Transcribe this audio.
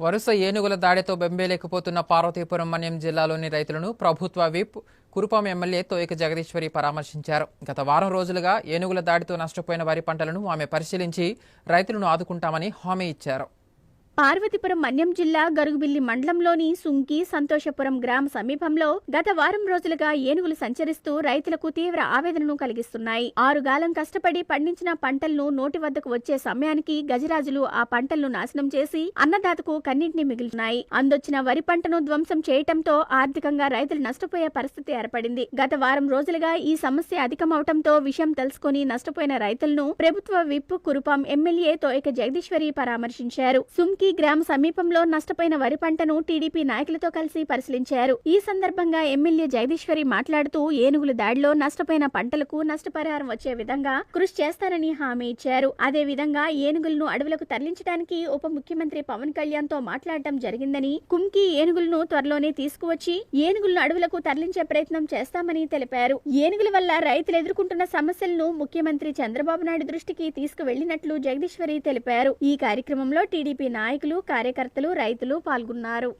వరుస ఏనుగుల దాడితో బెంబేలేకపోతున్న పార్వతీపురం మన్యం జిల్లాలోని రైతులను ప్రభుత్వ విప్ కురుపాం ఎమ్మెల్యే తోయక జగదీశ్వరి పరామర్శించారు. గత వారం రోజులుగా ఏనుగుల దాడితో నష్టపోయిన వరి పంటలను ఆమె పరిశీలించి రైతులను ఆదుకుంటామని హామీ ఇచ్చారు. పార్వతీపురం మన్యం జిల్లా గరుగుబిల్లి మండలంలోని సుంకి సంతోషపురం గ్రామ సమీపంలో గత వారం రోజులుగా ఏనుగులు సంచరిస్తూ రైతులకు తీవ్ర ఆవేదనను కలిగిస్తున్నాయి. 6 గాలం కష్టపడి పండించిన పంటలను నోటి వద్దకు వచ్చే సమయానికి గజరాజులు ఆ పంటలను నాశనం చేసి అన్నదాతకు కన్నీటిని మిగులుతున్నాయి. అందొచ్చిన వరి పంటను ధ్వంసం చేయటంతో ఆర్థికంగా రైతులు నష్టపోయే పరిస్థితి ఏర్పడింది. గత వారం రోజులుగా ఈ సమస్య అధికమవటంతో విషయం తెలుసుకుని నష్టపోయిన రైతులను ప్రభుత్వ విప్ కురుపాం ఎమ్మెల్యే తోయక జగదీశ్వరి పరామర్శించారు. సుంకి గ్రామ సమీపంలో నష్టపోయిన వరి పంటను టీడీపీ నాయకులతో కలిసి పరిశీలించారు. ఈ సందర్భంగా ఎమ్మెల్యే జగదీశ్వరి మాట్లాడుతూ ఏనుగుల దాడిలో నష్టపోయిన పంటలకు నష్టపరిహారం వచ్చే విధంగా కృషి చేస్తారని హామీ ఇచ్చారు. అదే విధంగా ఏనుగులను అడవులకు తరలించడానికి ఉప ముఖ్యమంత్రి పవన్ కళ్యాణ్ తో మాట్లాడటం జరిగిందని, కుంకి ఏనుగులను త్వరలోనే తీసుకువచ్చి ఏనుగులను అడవులకు తరలించే ప్రయత్నం చేస్తామని తెలిపారు. ఏనుగుల వల్ల రైతులు ఎదుర్కొంటున్న సమస్యలను ముఖ్యమంత్రి చంద్రబాబు నాయుడు దృష్టికి తీసుకువెళ్లినట్లు జగదీశ్వరి తెలిపారు. ఈ కార్యక్రమంలో టీడీపీ నాయకులు, కార్యకర్తలు, రైతులు పాల్గొన్నారు.